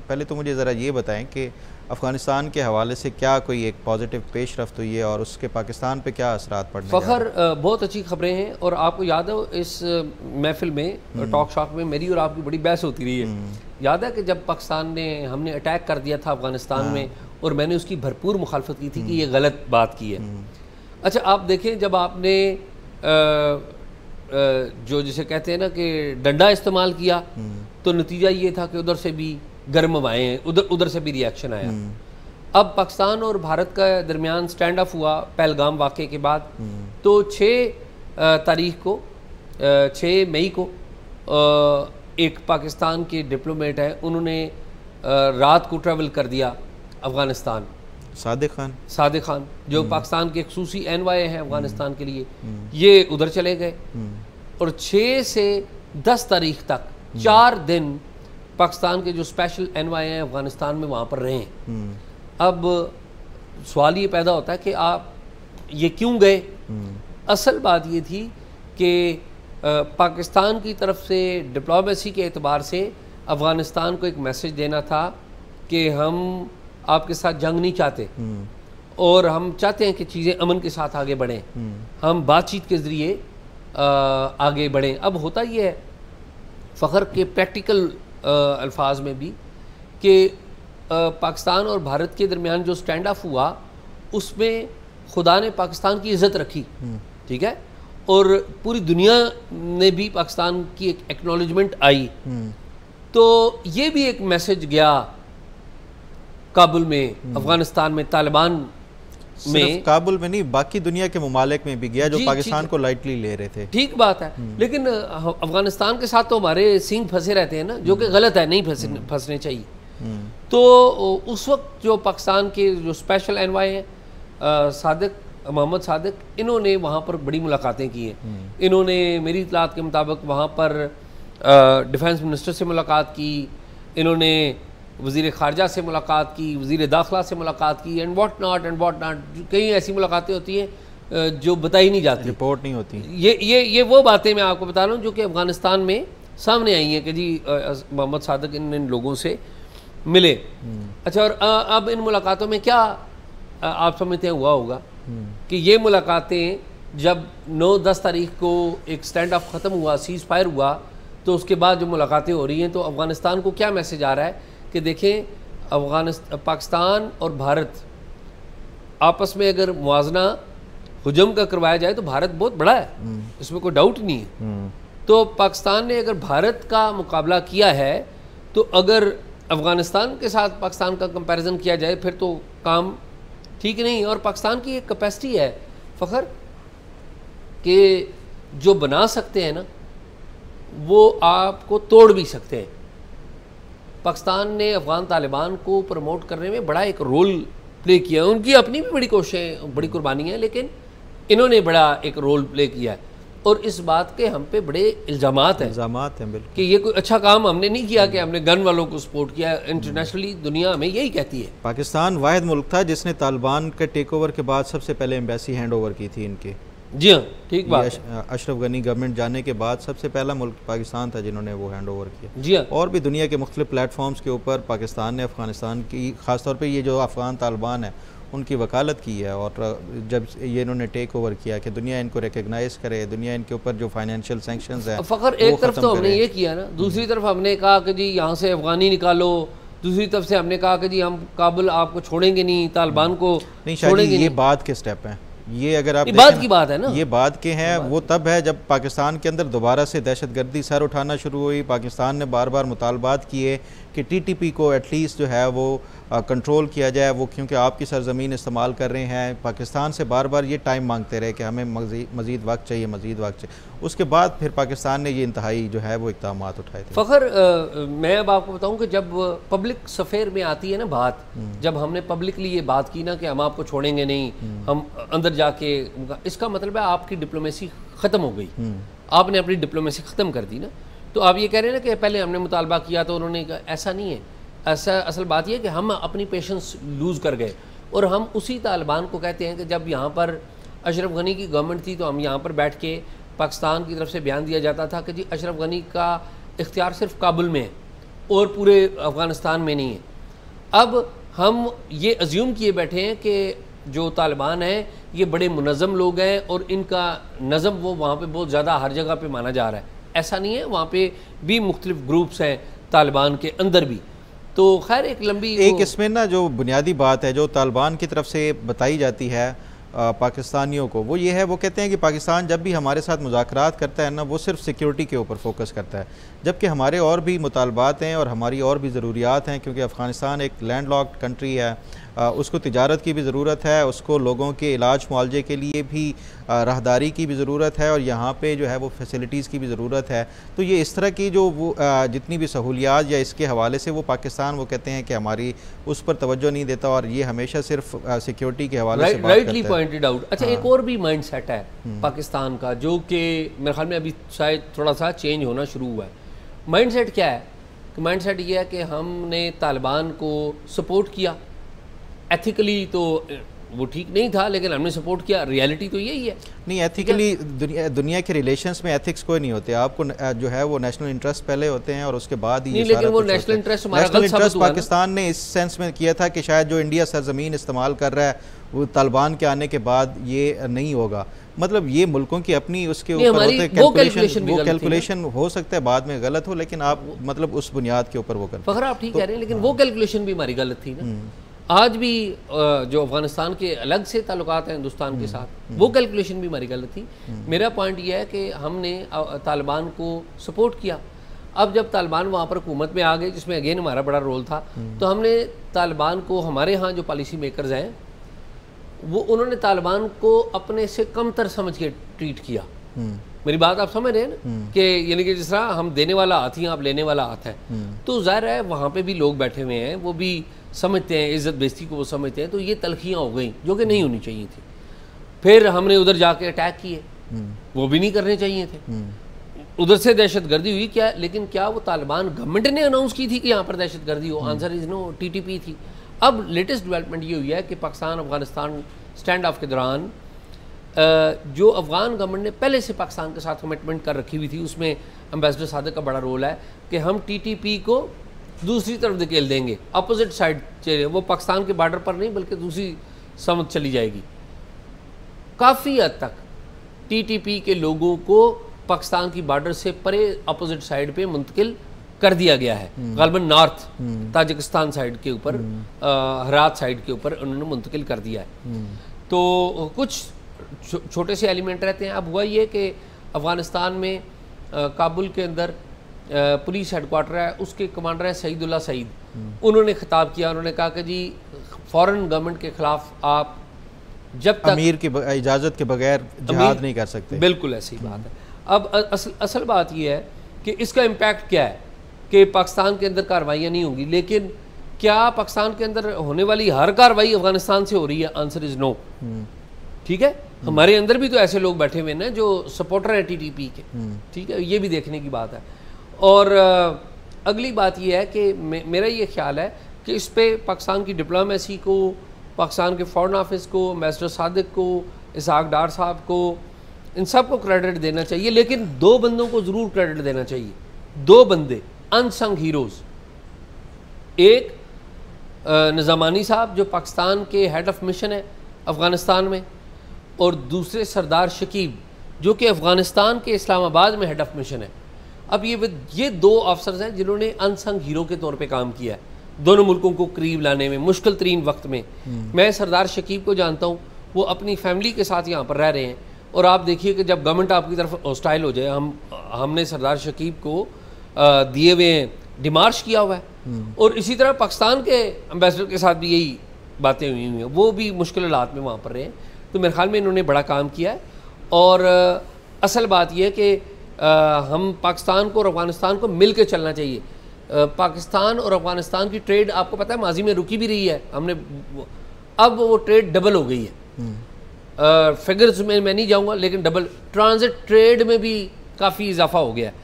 पहले तो मुझे ज़रा ये बताएं कि अफ़गानिस्तान के हवाले से क्या कोई एक पॉजिटिव पेशरफ्त हुई है और उसके पाकिस्तान पे क्या असरात पड़ने जा रहे हैं? फ़खर बहुत अच्छी खबरें हैं और आपको याद है इस महफिल में टॉक शॉक में मेरी और आपकी बड़ी बहस होती रही है। याद है कि जब पाकिस्तान ने हमने अटैक कर दिया था अफ़गानिस्तान में और मैंने उसकी भरपूर मुखालफत की थी कि ये गलत बात की है। अच्छा आप देखें, जब आपने जो जिसे कहते हैं ना कि डंडा इस्तेमाल किया तो नतीजा ये था कि उधर से भी गर्म हवाएं हैं, उधर से भी रिएक्शन आया। अब पाकिस्तान और भारत का दरमियान स्टैंड ऑफ हुआ पहलगाम वाक़े के बाद, तो 6 तारीख को 6 मई को एक पाकिस्तान के डिप्लोमेट है, उन्होंने रात को ट्रैवल कर दिया अफ़गानिस्तान। सादिक खान जो पाकिस्तान के खसूसी एनवाई हैं अफ़गानिस्तान के लिए, ये उधर चले गए और 6 से 10 तारीख तक 4 दिन पाकिस्तान के जो स्पेशल एनवाई हैं अफ़गानिस्तान में वहाँ पर रहे हैं। अब सवाल ये पैदा होता है कि आप ये क्यों गए? असल बात ये थी कि पाकिस्तान की तरफ से डिप्लोमेसी के एतबार से अफ़गानिस्तान को एक मैसेज देना था कि हम आपके साथ जंग नहीं चाहते और हम चाहते हैं कि चीज़ें अमन के साथ आगे बढ़ें, हम बातचीत के ज़रिए आगे बढ़ें। अब होता ये है फ़खर के प्रैक्टिकल अल्फाज में भी कि पाकिस्तान और भारत के दरमियान जो स्टैंड ऑफ हुआ उसमें खुदा ने पाकिस्तान की इज़्ज़त रखी, ठीक है, और पूरी दुनिया ने भी पाकिस्तान की एक एक्नॉलेजमेंट आई। तो ये भी एक मैसेज गया काबुल में, अफ़गानिस्तान में, तालिबान में, काबुल में नहीं बाकी दुनिया के ममालिक में भी गया जो पाकिस्तान को लाइटली ले रहे थे। ठीक बात है, लेकिन अफ़गानिस्तान के साथ तो हमारे सींग फंसे रहते हैं ना, जो कि गलत है, नहीं फंसने चाहिए। तो उस वक्त जो पाकिस्तान के जो स्पेशल एनवाई हैं मोहम्मद सादिक, इन्होंने वहाँ पर बड़ी मुलाकातें की हैं। इन्होंने मेरी इतलात के मुताबिक वहाँ पर डिफेंस मिनिस्टर से मुलाकात की, इन्होंने वज़ीर ख़ारजा से मुलाकात की, वज़ीर दाखिला से मुलाकात की, एंड वॉट नॉट। कई ऐसी मुलाकातें होती हैं जो बताई नहीं जाती, रिपोर्ट नहीं होती। ये वो बातें मैं आपको बता रहा हूँ जो कि अफ़गानिस्तान में सामने आई हैं कि जी मोहम्मद सादिक इन लोगों से मिले। अच्छा, और अब इन मुलाकातों में क्या आप समझते हैं हुआ होगा कि ये मुलाकातें जब 9-10 तारीख को एक स्टैंड ऑफ ख़त्म हुआ, सीज़ फायर हुआ, तो उसके बाद जो मुलाकातें हो रही हैं तो अफ़गानिस्तान को क्या मैसेज आ रहा है कि देखें पाकिस्तान और भारत आपस में अगर मुआजना हुजूम का करवाया जाए तो भारत बहुत बड़ा है, इसमें कोई डाउट नहीं है। तो पाकिस्तान ने अगर भारत का मुकाबला किया है तो अगर अफ़गानिस्तान के साथ पाकिस्तान का कंपैरिजन किया जाए फिर तो काम ठीक नहीं। और पाकिस्तान की एक कैपेसिटी है फ़खर कि जो बना सकते हैं ना वो आपको तोड़ भी सकते हैं। पाकिस्तान ने अफ़गान तालिबान को प्रमोट करने में बड़ा एक रोल प्ले किया, उनकी अपनी भी बड़ी कोशिशें, बड़ी कुर्बानी है, लेकिन इन्होंने बड़ा एक रोल प्ले किया है। और इस बात के हम पे बड़े इल्ज़ामात हैं बिल्कुल कि ये कोई अच्छा काम हमने नहीं किया कि हमने गन वालों को सपोर्ट किया। इंटरनेशनली दुनिया हमें यही कहती है। पाकिस्तान वाहिद मुल्क था जिसने तालिबान के टेक ओवर के बाद सबसे पहले एम्बेसी हैंड ओवर की थी इनकी। जी हाँ, ठीक बात है। अशरफ गनी गवर्नमेंट जाने के बाद सबसे पहला मुल्क पाकिस्तान था जिन्होंने वो हैंड ओवर किया। जी हाँ, और भी दुनिया के मुख्तलिफ प्लेटफॉर्म्स के ऊपर पाकिस्तान ने अफ़गानिस्तान की, ख़ासतौर पे ये जो अफ़गान तालिबान है उनकी वकालत की है। और जब ये इन्होंने टेक ओवर किया कि दुनिया इनको रिकग्नाइज़ करे, दुनिया इनके ऊपर जो फाइनेंशियल सैंक्शंस है, फ़खर एक तरफ तो हमने ये किया ना, दूसरी तरफ हमने कहा कि जी यहाँ से अफ़गानी निकालो, दूसरी तरफ से हमने कहा कि जी हम काबुल आपको छोड़ेंगे नहीं, तालिबान को नहीं छोड़ेंगे। ये बाद के स्टेप हैं, ये अगर आप बाद की बात है ना, ये बाद के हैं। वो तब है जब पाकिस्तान के अंदर दोबारा से दहशतगर्दी सर उठाना शुरू हुई। पाकिस्तान ने बार बार मुतालबात किए कि टीटीपी को एटलीस्ट जो है वो कंट्रोल किया जाए, वो क्योंकि आपकी सरजमीन इस्तेमाल कर रहे हैं। पाकिस्तान से बार बार ये टाइम मांगते रहे कि हमें मज़ीद वक्त चाहिए, मज़ीद वक्त चाहिए। उसके बाद फिर पाकिस्तान ने ये इंतहाई जो है वो इक़दामात उठाए थे। फ़खर मैं अब आपको बताऊं कि जब पब्लिक सफ़ेर में आती है ना बात, जब हमने पब्लिकली ये बात की ना कि हम आपको छोड़ेंगे नहीं, हम अंदर जाके, इसका मतलब है आपकी डिप्लोमेसी ख़त्म हो गई, आपने अपनी डिप्लोमेसी ख़त्म कर दी ना। तो आप ये कह रहे हैं ना कि पहले हमने मुतालबा किया तो उन्होंने कहा, ऐसा नहीं है। ऐसा असल बात यह है कि हम अपनी पेशेंस लूज़ कर गए और हम उसी तालिबान को कहते हैं कि जब यहाँ पर अशरफ गनी की गवर्नमेंट थी तो हम यहाँ पर बैठ के पाकिस्तान की तरफ से बयान दिया जाता था कि जी अशरफ गनी का इख्तियार सिर्फ काबुल में है और पूरे अफ़गानिस्तान में नहीं है। अब हम ये अज्यूम किए बैठे हैं कि जो तालिबान हैं ये बड़े मुनज़्ज़म लोग हैं और इनका नज़म वो वहाँ पे बहुत ज़्यादा हर जगह पे माना जा रहा है। ऐसा नहीं है, वहाँ पे भी मुख्तलिफ ग्रुप्स हैं तालिबान के अंदर भी। तो खैर एक इसमें ना जो बुनियादी बात है जो तालिबान की तरफ से बताई जाती है पाकिस्तानियों को, वो ये है, वो कहते हैं कि पाकिस्तान जब भी हमारे साथ मुज़ाकरात करता है ना, वो सिर्फ सिक्योरिटी के ऊपर फोकस करता है, जबकि हमारे और भी मुतालबात हैं और हमारी और भी ज़रूरियात हैं, क्योंकि अफ़गानिस्तान एक लैंडलॉक्ड कंट्री है, उसको तिजारत की भी ज़रूरत है, उसको लोगों के इलाज मुआलजे के लिए भी राहदारी की भी ज़रूरत है, और यहाँ पे जो है वो फैसिलिटीज़ की भी ज़रूरत है। तो ये इस तरह की जो वो जितनी भी सहूलियात या इसके हवाले से वो पाकिस्तान वो कहते हैं कि हमारी उस पर तवज्जो नहीं देता और ये हमेशा सिर्फ सिक्योरिटी के हवाले से बात राइटली पॉइंटेड आउट। अच्छा, एक और भी माइंड सेट है पाकिस्तान का जो कि मेरे ख्याल में अभी शायद थोड़ा सा चेंज होना शुरू हुआ है। माइंड सेट क्या है? माइंड सेट ये है कि हमने तालिबान को सपोर्ट किया, एथिकली तो वो ठीक नहीं था लेकिन हमने सपोर्ट किया, रियलिटी तो यही है। नहीं, एथिकली दुनिया के रिलेशंस में एथिक्स कोई नहीं होते, आपको जो है वो नेशनल इंटरेस्ट पहले होते हैं और उसके बाद ही लेकिन वो नेशनल इंटरेस्ट हमारा गलत साबित हुआ। पाकिस्तान ने इस सेंस में किया था कि शायद जो इंडिया सरजमीन इस्तेमाल कर रहा है वो तालिबान के आने के बाद ये नहीं होगा, मतलब ये मुल्कों की अपनी उसके ऊपर होते हैं कैलकुलेशन, वो कैलकुलेशन हो सकता है बाद में गलत हो, लेकिन आप मतलब उस बुनियाद के ऊपर वो करते हैं। फखर आप ठीक कह रहे हैं, लेकिन वो कैलकुलेशन भी हमारी गलत थी ना। आज भी जो अफगानिस्तान के अलग से ताल्लुकात हैं हिंदुस्तान के साथ, वो कैलकुलेशन भी हमारी गलत थी। मेरा पॉइंट ये है कि हमने तालिबान को सपोर्ट किया। अब जब तालिबान वहाँ पर हुकूमत में आ गए, जिसमें अगेन हमारा बड़ा रोल था, तो हमने तालिबान को, हमारे यहाँ जो पॉलिसी मेकर्स हैं वो उन्होंने तालिबान को अपने से कमतर समझ के ट्रीट किया। मेरी बात आप समझ रहे हैं ना, कि यानी कि जिस तरह हम देने वाला हाथ ही आप लेने वाला हाथ है, तो ज़ाहिर है वहाँ पे भी लोग बैठे हुए हैं, वो भी समझते हैं, इज़्ज़त बेइज्जती को वो समझते हैं, तो ये तलखियाँ हो गई जो कि नहीं होनी चाहिए थी। फिर हमने उधर जाके अटैक किए, वो भी नहीं करने चाहिए थे। उधर से दहशतगर्दी हुई क्या, लेकिन क्या वो तालिबान गवर्नमेंट ने अनाउंस की थी कि यहाँ पर दहशतगर्दी हो? आंसर इज़ नो, TTP थी। अब लेटेस्ट डेवलपमेंट ये हुई है कि पाकिस्तान अफगानिस्तान स्टैंड ऑफ के दौरान जो अफगान गवर्नमेंट ने पहले से पाकिस्तान के साथ कमिटमेंट कर रखी हुई थी, उसमें एम्बेसडर सादिक का बड़ा रोल है कि हम TTP को दूसरी तरफ धकेल देंगे, अपोजिट साइड चले, वो पाकिस्तान के बॉर्डर पर नहीं बल्कि दूसरी समझ चली जाएगी। काफ़ी हद तक TTP के लोगों को पाकिस्तान की बॉर्डर से परे अपोजिट साइड पे मुंतकिल कर दिया गया है, गालबन नॉर्थ ताजिकिस्तान साइड के ऊपर, हरात साइड के ऊपर उन्होंने मुंतकिल कर दिया है। तो कुछ छोटे से एलिमेंट रहते हैं। अब हुआ ये कि अफ़गानिस्तान में काबुल के अंदर पुलिस हेडक्वार्टर है, उसके कमांडर हैं सईदुल्लाह सईद। उन्होंने खिताब किया, उन्होंने कहा कि जी फॉरेन गवर्नमेंट के ख़िलाफ़ आप जब तक अमीर की इजाज़त के बगैर जिहाद नहीं कर सकते। बिल्कुल ऐसी बात है। अब असल बात यह है कि इसका इम्पैक्ट क्या है कि पाकिस्तान के अंदर कार्रवाइयाँ नहीं होंगी, लेकिन क्या पाकिस्तान के अंदर होने वाली हर कार्रवाई अफगानिस्तान से हो रही है? Answer is no. ठीक है, हमारे अंदर भी तो ऐसे लोग बैठे हुए हैं जो सपोर्टर हैं TTP के, ठीक है, ये भी देखने की बात है। और अगली बात यह है कि मेरा ये ख्याल है कि इस पर पाकिस्तान की डिप्लोमेसी को, पाकिस्तान के फॉरेन ऑफिस को, एम्बेसडर सादिक को, इसहाक डार साहब को, इन सब को क्रेडिट देना चाहिए, लेकिन दो बंदों को ज़रूर क्रेडिट देना चाहिए। दो बंदे अनसंग हीरोज़, एक निज़ामानी साहब जो पाकिस्तान के हेड ऑफ मिशन है अफ़गानिस्तान में, और दूसरे सरदार शकीब जो कि अफ़गानिस्तान के इस्लामाबाद में हेड ऑफ मिशन है। अब ये दो अफसर्स हैं जिन्होंने अनसंग हीरो के तौर पे काम किया है दोनों मुल्कों को करीब लाने में, मुश्किल तरीन वक्त में। मैं सरदार शकीब को जानता हूँ, वो अपनी फैमिली के साथ यहाँ पर रह रहे हैं, और आप देखिए कि जब गवर्नमेंट आपकी तरफ हॉस्टाइल हो जाए, हमने सरदार शकीब को दिए हुए डिमार्श किया हुआ है, और इसी तरह पाकिस्तान के एम्बेसडर के साथ भी यही बातें हुई हैं, वो भी मुश्किल हालात में वहाँ पर रहे। तो मेरे ख्याल में इन्होंने बड़ा काम किया है। और असल बात यह है कि हम पाकिस्तान को और अफ़गानिस्तान को मिल के चलना चाहिए। पाकिस्तान और अफ़गानिस्तान की ट्रेड आपको पता है माजी में रुकी भी रही है, हमने अब वो ट्रेड डबल हो गई है। फिगर्स में मैं नहीं जाऊँगा, लेकिन डबल ट्रांजिट ट्रेड में भी काफ़ी इजाफा हो गया है।